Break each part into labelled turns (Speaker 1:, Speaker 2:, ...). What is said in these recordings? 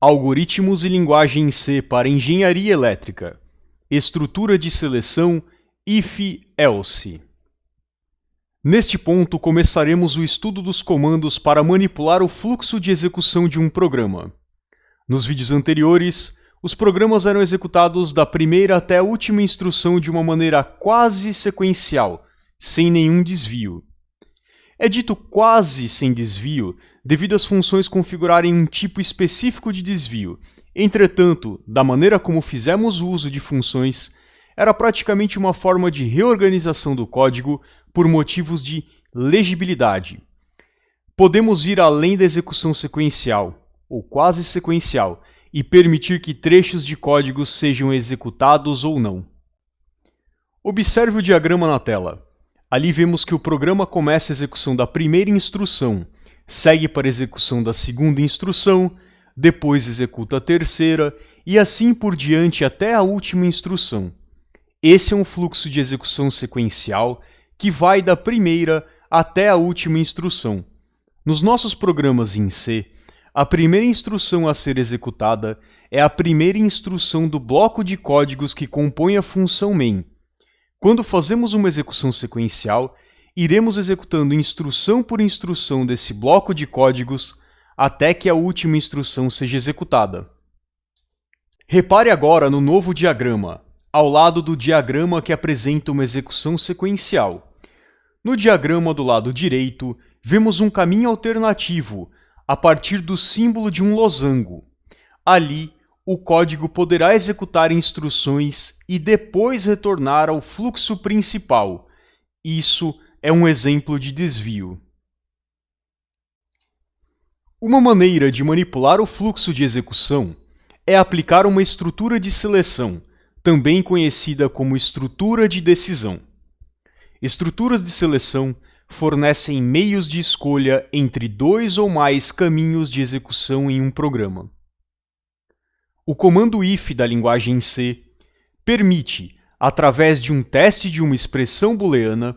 Speaker 1: Algoritmos e linguagem C para engenharia elétrica. Estrutura de seleção if-else. Neste ponto, começaremos o estudo dos comandos para manipular o fluxo de execução de um programa. Nos vídeos anteriores, os programas eram executados da primeira até a última instrução de uma maneira quase sequencial, sem nenhum desvio. É dito quase sem desvio devido às funções configurarem um tipo específico de desvio. Entretanto, da maneira como fizemos o uso de funções, era praticamente uma forma de reorganização do código por motivos de legibilidade. Podemos ir além da execução sequencial, ou quase sequencial, e permitir que trechos de código sejam executados ou não. Observe o diagrama na tela. Ali vemos que o programa começa a execução da primeira instrução, segue para a execução da segunda instrução, depois executa a terceira e assim por diante até a última instrução. Esse é um fluxo de execução sequencial que vai da primeira até a última instrução. Nos nossos programas em C, a primeira instrução a ser executada é a primeira instrução do bloco de códigos que compõe a função main. Quando fazemos uma execução sequencial, iremos executando instrução por instrução desse bloco de códigos até que a última instrução seja executada. Repare agora no novo diagrama, ao lado do diagrama que apresenta uma execução sequencial. No diagrama do lado direito, vemos um caminho alternativo a partir do símbolo de um losango. Ali, o código poderá executar instruções e depois retornar ao fluxo principal. Isso é um exemplo de desvio. Uma maneira de manipular o fluxo de execução é aplicar uma estrutura de seleção, também conhecida como estrutura de decisão. Estruturas de seleção fornecem meios de escolha entre dois ou mais caminhos de execução em um programa. O comando if da linguagem C permite, através de um teste de uma expressão booleana,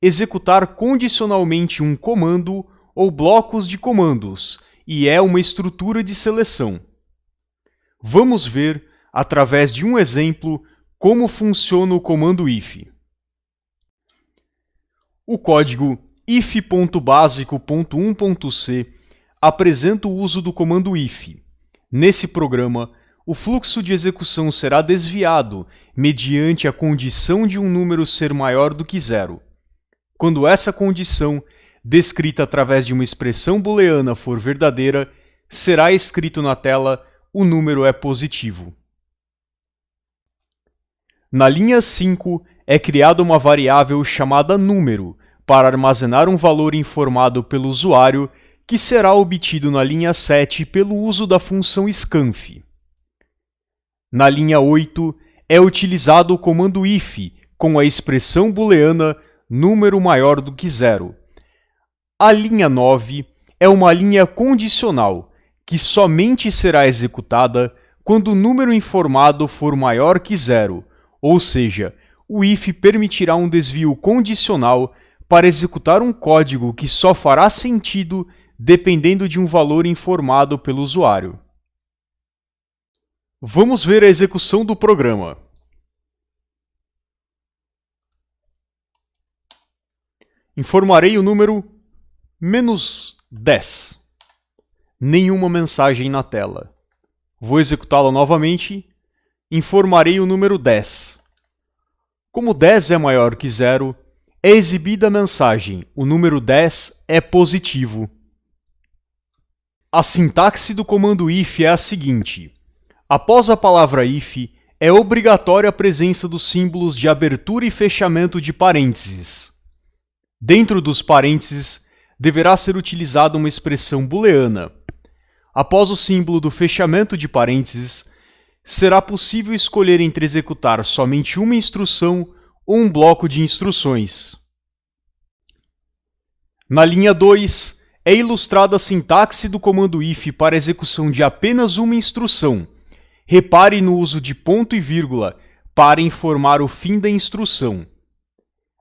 Speaker 1: executar condicionalmente um comando ou blocos de comandos, e é uma estrutura de seleção. Vamos ver, através de um exemplo, como funciona o comando if. O código if.basico.1.c apresenta o uso do comando if. Nesse programa, o fluxo de execução será desviado mediante a condição de um número ser maior do que zero. Quando essa condição, descrita através de uma expressão booleana, for verdadeira, será escrito na tela o número é positivo. Na linha 5, é criada uma variável chamada número para armazenar um valor informado pelo usuário que será obtido na linha 7 pelo uso da função scanf. Na linha 8, é utilizado o comando if com a expressão booleana número maior do que zero. A linha 9 é uma linha condicional que somente será executada quando o número informado for maior que zero, ou seja, o if permitirá um desvio condicional para executar um código que só fará sentido dependendo de um valor informado pelo usuário. Vamos ver a execução do programa. Informarei o número -10. Nenhuma mensagem na tela. Vou executá-la novamente. Informarei o número 10. Como 10 é maior que zero, é exibida a mensagem: o número 10 é positivo. A sintaxe do comando if é a seguinte. Após a palavra if, é obrigatória a presença dos símbolos de abertura e fechamento de parênteses. Dentro dos parênteses, deverá ser utilizada uma expressão booleana. Após o símbolo do fechamento de parênteses, será possível escolher entre executar somente uma instrução ou um bloco de instruções. Na linha 2, é ilustrada a sintaxe do comando if para a execução de apenas uma instrução. Repare no uso de ponto e vírgula para informar o fim da instrução.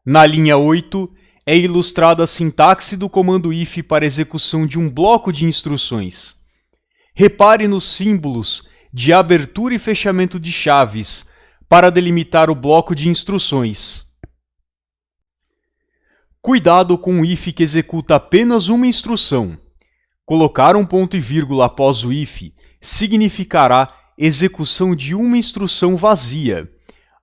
Speaker 1: Na linha 8, é ilustrada a sintaxe do comando if para a execução de um bloco de instruções. Repare nos símbolos de abertura e fechamento de chaves para delimitar o bloco de instruções. Cuidado com o if que executa apenas uma instrução. Colocar um ponto e vírgula após o if significará execução de uma instrução vazia.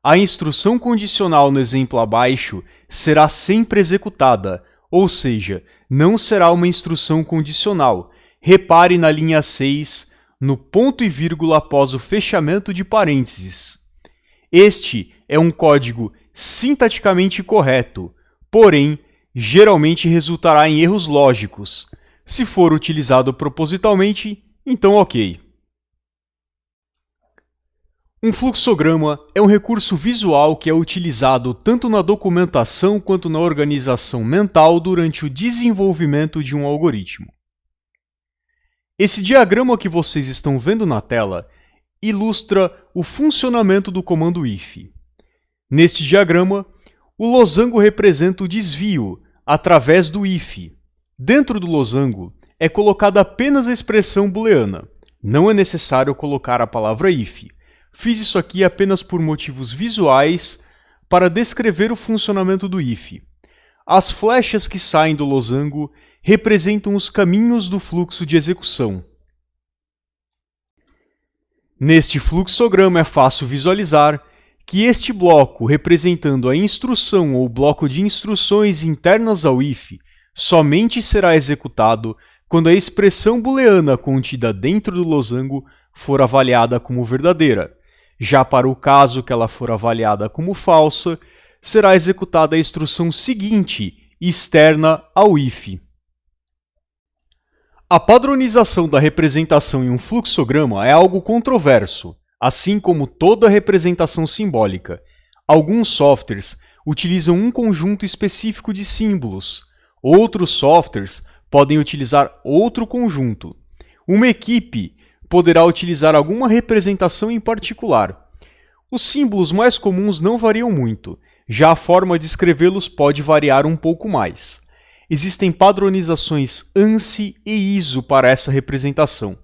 Speaker 1: A instrução condicional no exemplo abaixo será sempre executada, ou seja, não será uma instrução condicional. Repare na linha 6, no ponto e vírgula após o fechamento de parênteses. Este é um código sintaticamente correto, porém, geralmente resultará em erros lógicos. Se for utilizado propositalmente, então ok. Um fluxograma é um recurso visual que é utilizado tanto na documentação quanto na organização mental durante o desenvolvimento de um algoritmo. Esse diagrama que vocês estão vendo na tela ilustra o funcionamento do comando if. Neste diagrama, o losango representa o desvio através do if. Dentro do losango é colocada apenas a expressão booleana. Não é necessário colocar a palavra if. Fiz isso aqui apenas por motivos visuais para descrever o funcionamento do if. As flechas que saem do losango representam os caminhos do fluxo de execução. Neste fluxograma é fácil visualizar que este bloco, representando a instrução ou bloco de instruções internas ao if, somente será executado quando a expressão booleana contida dentro do losango for avaliada como verdadeira. Já para o caso que ela for avaliada como falsa, será executada a instrução seguinte, externa ao if. A padronização da representação em um fluxograma é algo controverso, assim como toda representação simbólica. Alguns softwares utilizam um conjunto específico de símbolos, outros softwares podem utilizar outro conjunto. Uma equipe poderá utilizar alguma representação em particular. Os símbolos mais comuns não variam muito, já a forma de escrevê-los pode variar um pouco mais. Existem padronizações ANSI e ISO para essa representação,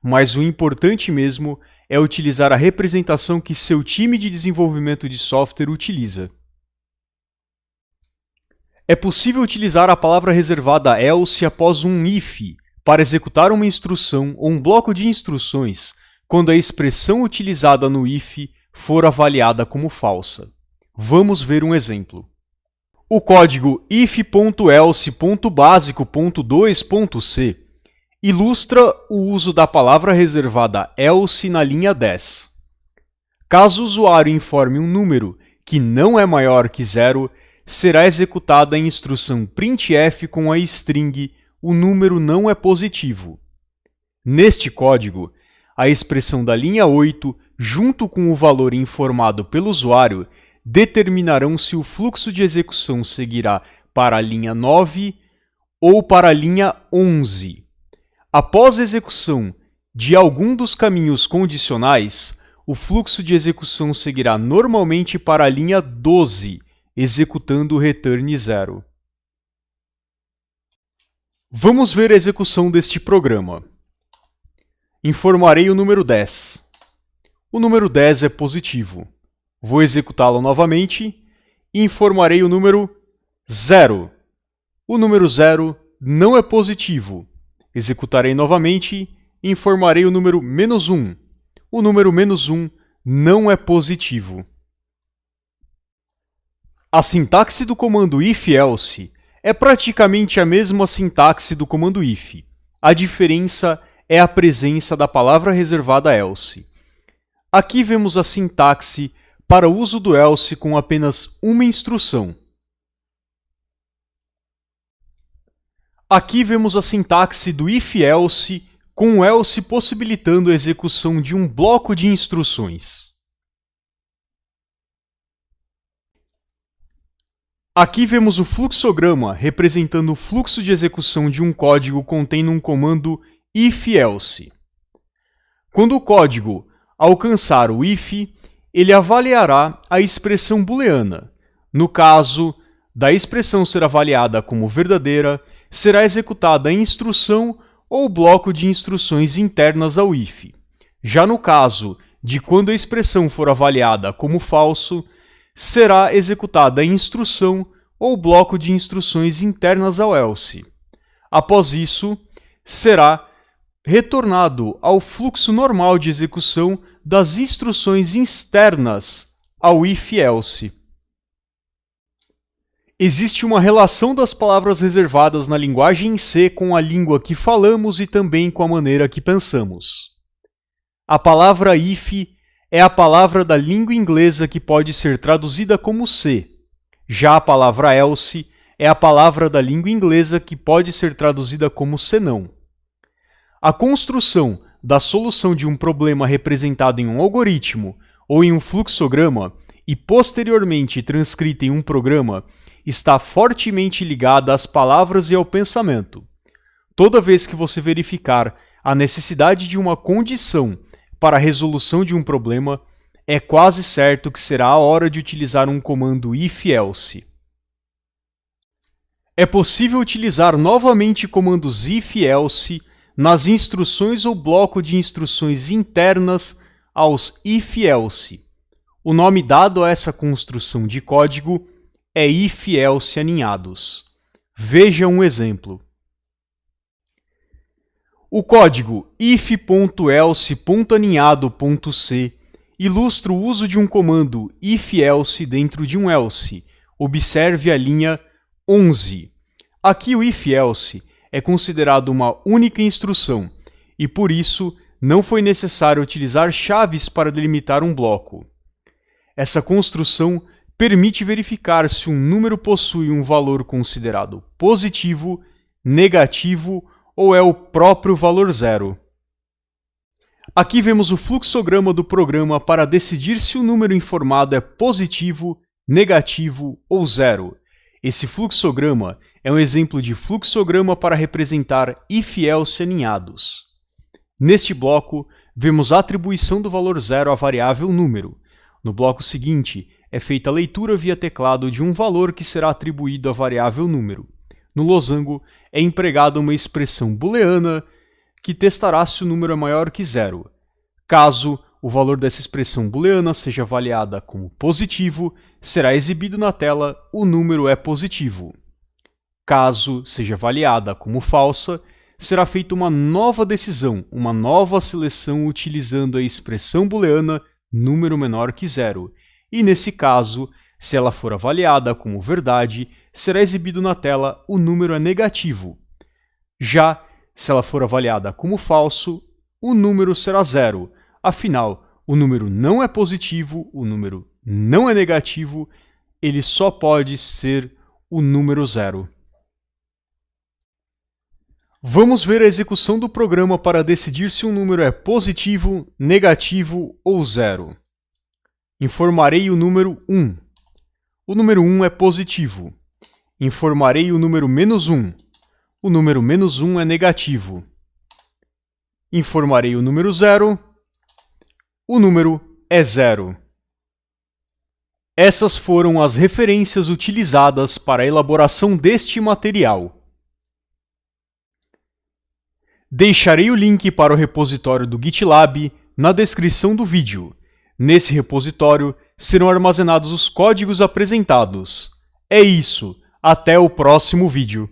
Speaker 1: mas o importante mesmo é utilizar a representação que seu time de desenvolvimento de software utiliza. É possível utilizar a palavra reservada else após um if para executar uma instrução ou um bloco de instruções quando a expressão utilizada no if for avaliada como falsa. Vamos ver um exemplo. O código if.else.básico.2.c ilustra o uso da palavra reservada else na linha 10. Caso o usuário informe um número que não é maior que 0, será executada a instrução printf com a string o número não é positivo. Neste código, a expressão da linha 8, junto com o valor informado pelo usuário, determinarão se o fluxo de execução seguirá para a linha 9 ou para a linha 11. Após a execução de algum dos caminhos condicionais, o fluxo de execução seguirá normalmente para a linha 12, executando o return 0. Vamos ver a execução deste programa. Informarei o número 10. O número 10 é positivo. Vou executá-lo novamente e informarei o número 0. O número 0 não é positivo. Executarei novamente e informarei o número -1. O número -1 não é positivo. A sintaxe do comando if-else é praticamente a mesma sintaxe do comando if. A diferença é a presença da palavra reservada else. Aqui vemos a sintaxe para o uso do else com apenas uma instrução. Aqui vemos a sintaxe do if-else com o else possibilitando a execução de um bloco de instruções. Aqui vemos o fluxograma representando o fluxo de execução de um código contendo um comando if-else. Quando o código alcançar o if, ele avaliará a expressão booleana. No caso da expressão ser avaliada como verdadeira, será executada a instrução ou bloco de instruções internas ao if. Já no caso de quando a expressão for avaliada como falso, será executada a instrução ou bloco de instruções internas ao else. Após isso, será retornado ao fluxo normal de execução das instruções externas ao if-else. Existe uma relação das palavras reservadas na linguagem em C com a língua que falamos e também com a maneira que pensamos. A palavra if é a palavra da língua inglesa que pode ser traduzida como C. Já a palavra else é a palavra da língua inglesa que pode ser traduzida como senão. A construção da solução de um problema representado em um algoritmo ou em um fluxograma e posteriormente transcrita em um programa está fortemente ligada às palavras e ao pensamento. Toda vez que você verificar a necessidade de uma condição para a resolução de um problema, é quase certo que será a hora de utilizar um comando if-else. É possível utilizar novamente comandos if-else nas instruções ou bloco de instruções internas aos if-else. O nome dado a essa construção de código é if-else aninhados. Veja um exemplo. O código if.else.aninhado.c ilustra o uso de um comando if-else dentro de um else. Observe a linha 11. Aqui o if-else é considerado uma única instrução e, por isso, não foi necessário utilizar chaves para delimitar um bloco. Essa construção permite verificar se um número possui um valor considerado positivo, negativo ou é o próprio valor zero. Aqui vemos o fluxograma do programa para decidir se o número informado é positivo, negativo ou zero. Esse fluxograma é um exemplo de fluxograma para representar if-else aninhados. Neste bloco, vemos a atribuição do valor zero à variável número. No bloco seguinte, é feita a leitura via teclado de um valor que será atribuído à variável número. No losango, é empregada uma expressão booleana que testará se o número é maior que zero. Caso o valor dessa expressão booleana seja avaliada como positivo, será exibido na tela o número é positivo. Caso seja avaliada como falsa, será feita uma nova decisão, uma nova seleção utilizando a expressão booleana número menor que zero. E nesse caso, se ela for avaliada como verdade, será exibido na tela o número é negativo. Já se ela for avaliada como falso, o número será zero. Afinal, o número não é positivo, o número não é negativo, ele só pode ser o número zero. Vamos ver a execução do programa para decidir se um número é positivo, negativo ou zero. Informarei o número 1. O número 1 é positivo. Informarei o número -1. O número -1 é negativo. Informarei o número 0. O número é zero. Essas foram as referências utilizadas para a elaboração deste material. Deixarei o link para o repositório do GitLab na descrição do vídeo. Nesse repositório serão armazenados os códigos apresentados. É isso, até o próximo vídeo.